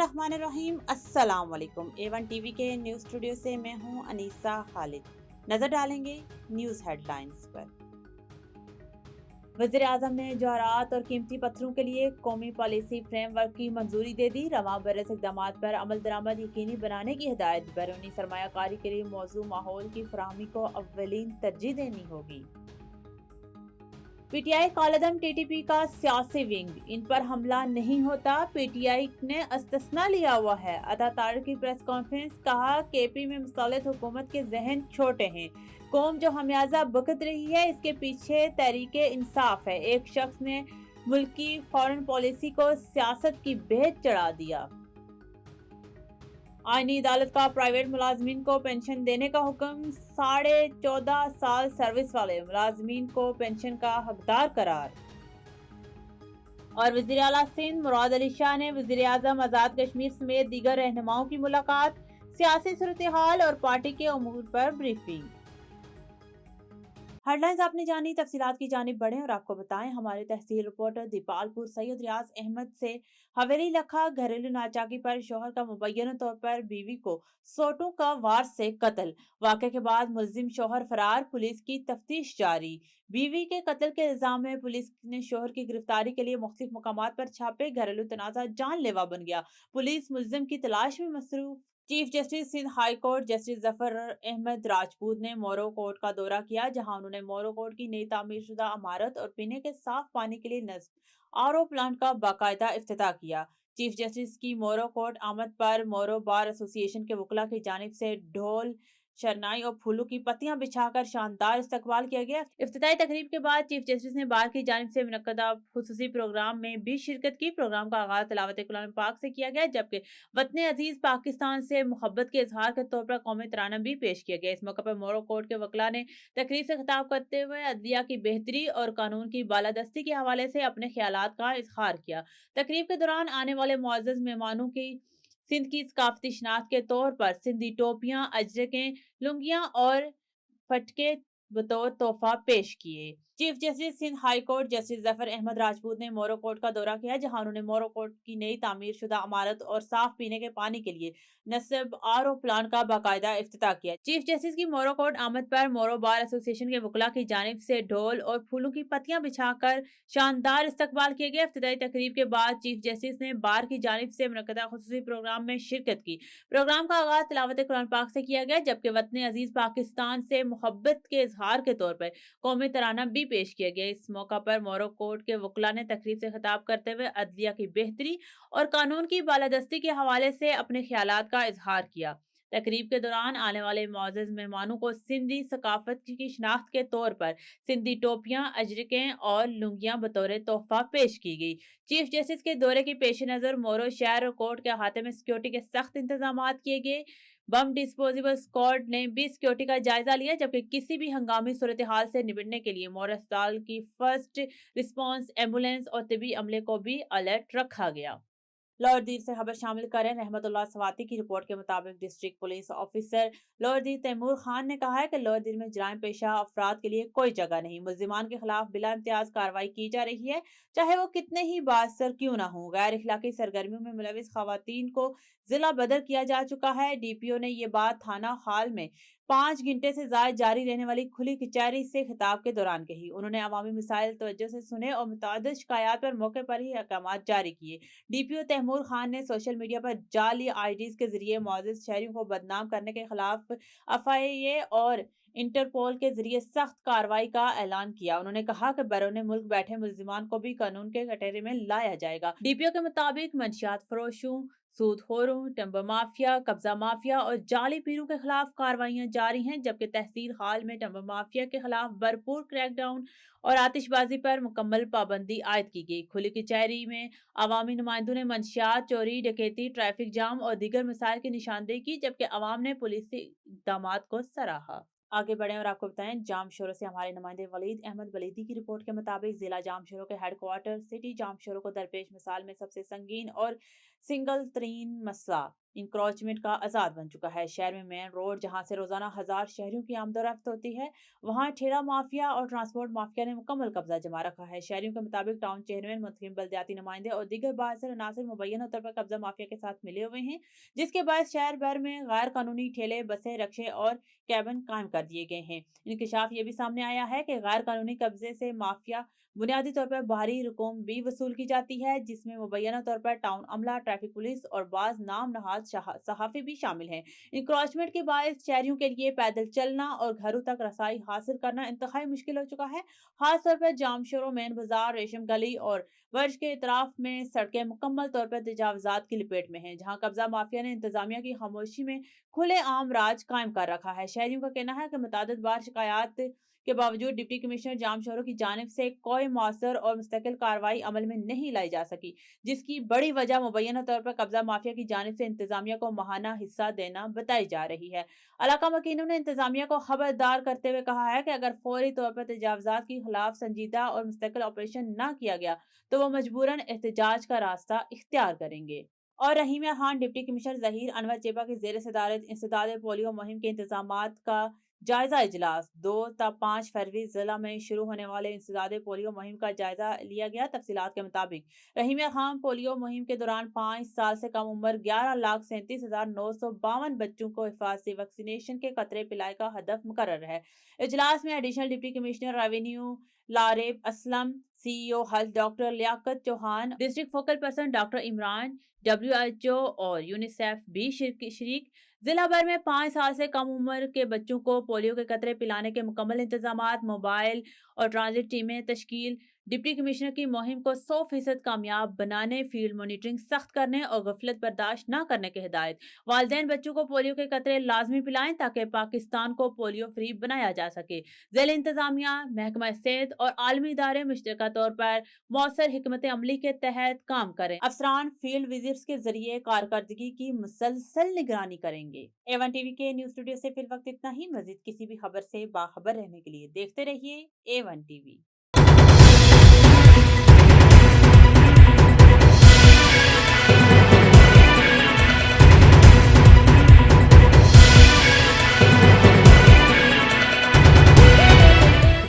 बिस्मिल्लाहिर्रहमानिर्रहीम। अस्सलाम वालेकुम। A1 टीवी के न्यूज़ स्टूडियो से मैं हूं अनीसा खालिद। नजर डालेंगे न्यूज़ हेडलाइंस पर। वज़ीर आज़म ने जवाहरात और कीमती पत्थरों के लिए कौमी पॉलिसी फ्रेमवर्क की मंजूरी दे दी। रवां बरस इक़दामात पर अमल दरामद यकीनी बनाने की हिदायत। बैरूनी सरमायाकारी के लिए मौजूद माहौल की फराहमी को अव्वलीन तरजीह देनी होगी। पीटीआई कालेदम टीटीपी का सियासी विंग, इन पर हमला नहीं होता, पीटीआई ने इस्तिस्ना लिया हुआ है। अता तारिक की प्रेस कॉन्फ्रेंस, कहा केपी में मुसल्लत हुकूमत के जहन छोटे हैं। कौम जो हमियाजा भुगत रही है इसके पीछे तहरीके इंसाफ है। एक शख्स ने मुल्क की फॉरेन पॉलिसी को सियासत की भेंट चढ़ा दिया। आईनी अदालत का प्राइवेट मुलाजमीन को पेंशन देने का हुक्म। 14.5 साल सर्विस वाले मुलाजमीन को पेंशन का हकदार करार। और वज़ीर आला सिंध मुराद अली शाह ने वज़ीर आज़म आज़ाद कश्मीर समेत दीगर रहनुमाओं की मुलाकात। सियासी सूरत हाल और पार्टी के अमूर पर ब्रीफिंग। हेडलाइंस आपने जानी, तफसीलात की जानिब बढ़ें और आपको बताएं। हमारे तहसील रिपोर्टर दीपालपुर सैयद रियाज अहमद से हवेली लखा घरेलू नाचाकी पर शोहर का मुबैना तौर पर बीवी को सोटों का वार से कत्ल। वाक़े के बाद मुलजिम शोहर फरार, पुलिस की तफ्तीश जारी। बीवी के कत्ल के इल्जाम में पुलिस ने शोहर की गिरफ्तारी के लिए मुख्तलिफ मकामात पर छापे। घरेलू तनाज़ा जानलेवा बन गया, पुलिस मुलजिम की तलाश में मसरूफ। Chief justice Sindh high court justice Zafar Ahmed Rajput ने मोरो कोर्ट का दौरा किया, जहां उन्होंने मोरो कोर्ट की नई तामीरशुदा इमारत और पीने के साफ पानी के लिए नस्ब आरओ प्लांट का बाकायदा इफ्तिताह किया। चीफ जस्टिस की मोरो कोर्ट आमद पर मोरो बार एसोसिएशन के वकला की जानिब से ढोल, शरनाई और फूलों की पत्तियां बिछाकर शानदार इस्तकबाल किया गया। इफ्तिताई तकरीब के बाद चीफ जस्टिस ने बार की जानिब से मुनक्कदा खुसूसी प्रोग्राम में भी शिरकत की। प्रोग्राम का आगाज तिलावत कुरान पाक से किया गया, जबकि वतन अजीज पाकिस्तान से मोहब्बत के इजहार के तौर पर कौमी तराना भी पेश किया गया। इस मौके पर मोरो कोर्ट के वकला ने तकरीब से खिताब करते हुए अदलिया की बेहतरी और कानून की बालादस्ती के हवाले से अपने ख्यालात का इजहार किया। तकरीब के दौरान आने वाले मुअज़्ज़ज़ मेहमानों की सिंध की सकाफती शनाख्त के तौर पर सिंधी टोपियां, अजरकें, लुंगियां और फटके बतौर तोहफा पेश किए। Chief justice Sindh high court justice Zafar Ahmed Rajput ने मोरो कोर्ट का दौरा किया, जहां उन्होंने मोरो कोर्ट की नई तामीर शुदा इमारत और साफ पीने के पानी के लिए नस्ब आरओ प्लांट का बाकायदा इफ्तिताह किया। चीफ जस्टिस की मोरो कोर्ट आमद पर मोरो बार एसोसिएशन के वकला की जानिब से ढोल और फूलों की पत्तियां बिछाकर शानदार इस्तकबाल किया गया। इफ्तिताई तकरीब के बाद चीफ जस्टिस ने बार की जानिब से मुनक्कदा खुसूसी प्रोग्राम में शिरकत की। प्रोग्राम का आगाज तिलावत कुरान पाक से किया गया, जबकि वतन अजीज पाकिस्तान से मोहब्बत के इजहार के तौर पर कौमी तराना भी पेश किया गया। इस मौका पर मोरो कोर्ट के वकला ने तकरीब से खिताब करते हुए अदलिया की बेहतरी और कानून की बालादस्ती के हवाले से अपने ख्यालात का इजहार किया। तकरीब के दौरान आने वाले मुअज़्ज़ज़ मेहमानों को सिंधी सकाफत की शनाख्त के तौर पर सिंधी टोपियां, अजरकें और लुंगियां बतौर तोहफा पेश की गई। चीफ जस्टिस के दौरे के पेश नजर मोरो शहर और कोर्ट के अहाते में सिक्योरिटी के सख्त इंतजाम किए गए। बम डिस्पोजेबल स्क्वाड ने भी सिक्योरिटी का जायजा लिया, जबकि किसी भी हंगामी सूरत हाल से निपटने के लिए मोरो अस्पताल की फर्स्ट रिस्पांस एम्बुलेंस और तिबी अमले को भी अलर्ट रखा गया। लाहौर दीर से खबर शामिल करें। रहमतुल्लाह सवाती की रिपोर्ट के मुताबिक डिस्ट्रिक्ट पुलिस ऑफिसर लाहौर दीर तैमूर खान ने कहा है कि लाहौर दीर में जराइम पेशा अफराद के लिए कोई जगह नहीं। मुल्जिमान के खिलाफ बिला इम्तियाज कार्रवाई की जा रही है, चाहे वो कितने ही बासर क्यों ना हो। गैर इखलाकी सरगर्मियों में मुलविस खवातीन को जिला बदर किया जा चुका है। डीपीओ ने ये बात थाना हाल में 5 घंटे से ज्यादा जारी रहने वाली खुली कचहरी से खिताब के दौरान कही। उन्होंने अवामी मिसाइल तवज्जो से सुने और मुतअद्दिद शिकायत पर मौके पर ही अहकाम जारी किए। डीपीओ तैमूर खान ने सोशल मीडिया पर जाली आईडीज के जरिए मुअज़्ज़ज़ शहरियों को बदनाम करने के खिलाफ एफआईए और इंटरपोल के जरिए सख्त कार्रवाई का ऐलान किया। उन्होंने कहा कि बैरून मुल्क बैठे मुल्जिमान को भी कानून के कटघरे में लाया जाएगा। डीपीओ के मुताबिक मंशियात फरोशों, सूदखोरों, टिम्बर माफिया, कब्जा माफिया और जाली पीरों के खिलाफ कार्रवाइयां जारी हैं, जबकि तहसील हाल में टिम्बर माफिया के खिलाफ भरपूर क्रैकडाउन और आतिशबाजी पर मुकम्मल पाबंदी आयद की गई। खुली कचहरी में अवामी नुमाइंदों ने मंशियात, चोरी, डकैती, ट्रैफिक जाम और दीगर मसाइल की निशानदेही की, जबकि अवाम ने पुलिस के इक़दामात को सराहा। आगे बढ़ें और आपको बताएं, जाम शोरों से हमारे नुमाइंदे वलीद अहमद वलीदी की रिपोर्ट के मुताबिक जिला जाम शोरों के हेडक्वार्टर सिटी जाम शोरों को दरपेश मिसाल में सबसे संगीन और सिंगल तरीन मसला इंक्रोचमेंट का आजाद बन चुका है। शहर में मेन रोड जहां से रोजाना हजार शहरियों की आमदोरफ्त होती है, वहां ठेला माफिया और ट्रांसपोर्ट माफिया ने मुकम्मल कब्जा जमा रखा है। शहरियों के मुताबिक टाउन चेयरमैन, मुतकिन बल्दियाती नुमाइंदे और दीगर बाअसर अनासर मुबैना तौर पर कब्जा माफिया के साथ मिले हुए हैं, जिसके बाद शहर भर में गैर कानूनी ठेले, बसें, रक्शे और कैबिन कायम कर दिए गए हैं। इंकशाफ ये भी सामने आया है कि गैर कानूनी कब्जे से माफिया बुनियादी तौर पर भारी रकम भी वसूल की जाती है, जिसमें मुबैना तौर पर टाउन अमला, ट्रैफिक पुलिस और बाज नाम नहाद सहाफी भी शामिल हैं। इंक्रोचमेंट के बायस शहरियों के लिए पैदल चलना और घरों तक रसाई हासिल करना इंतहाई मुश्किल हो चुका है। खास तौर पर जामशोरो, मेन बाजार, रेशम गली और वर्ष के इतराफ में सड़कें मुकम्मल तौर पर तजावजात की लपेट में हैं, जहां कब्जा माफिया ने इंतजामिया की खामोशी में खुले आम राज कायम कर रखा है। शहरियों का कहना है कि मुतादिद बार शिकायत के बावजूद डिप्टी कमिश्नर जामशोरो की जानिब से कोई मौसर और मुस्तकिल कार्रवाई अमल में नहीं लाई जा सकी, जिसकी बड़ी वजह मुबैना तौर पर कब्जा माफिया की जानिब से इंतजामिया को माहाना हिस्सा देना बताई जा रही है। इलाका मकीनों ने इंतजामिया को खबरदार करते हुए कहा है कि अगर फौरी तौर पर तजावजात के खिलाफ संजीदा और मुस्तकिल ऑपरेशन न किया गया तो वो मजबूरन एहतजाज का रास्ता इख्तियार करेंगे। और रहीमा खान, डिप्टी कमिश्नर जहीर अनवर चेबा की जेर सदारत इंसदाद पोलियो मुहिम के इंतजामात का जायजा इजलास 2 ता 5 फरवरी जिला में शुरू होने वाले इंसदाद पोलियो मुहिम का जायजा लिया गया। तफसीलात के मुताबिक रहीमा खान पोलियो मुहिम के दौरान 5 साल से कम उम्र 11,37,952 बच्चों को हिफाजती वैक्सीनेशन के कतरे पिलाए का हदफ मुकर्रर है। इजलास में additional deputy commissioner revenue Laraib Aslam, CEO health doctor Liaquat Chauhan, district focal person doctor Imran, WHO और यूनिसेफ भी शरीक। जिला भर में 5 साल से कम उम्र के बच्चों को पोलियो के कतरे पिलाने के मुकम्मल इंतजामात, मोबाइल और ट्रांजिट टीमें तश्कील, डिप्टी कमिश्नर की मुहिम को 100% कामयाब बनाने, फील्ड मॉनिटरिंग सख्त करने और गफलत बर्दाश्त न करने की हिदायत। वालिदैन बच्चों को पोलियो के कतरे लाजमी पिलाएं ताकि पाकिस्तान को पोलियो फ्री बनाया जा सके। जिला इंतजामिया, महकमा सेहत और आलमी इदारे मुश्तरका तौर पर मौसर हिकमत अमली के तहत काम करें। अफसरान फील्ड विजिट्स के जरिए कारकर्दगी की मुसलसल निगरानी करेंगे। A1 टीवी के न्यूज स्टूडियो से फिल वक्त इतना ही। मजीद किसी भी खबर से बाखबर रहने के लिए देखते रहिए A1 टीवी।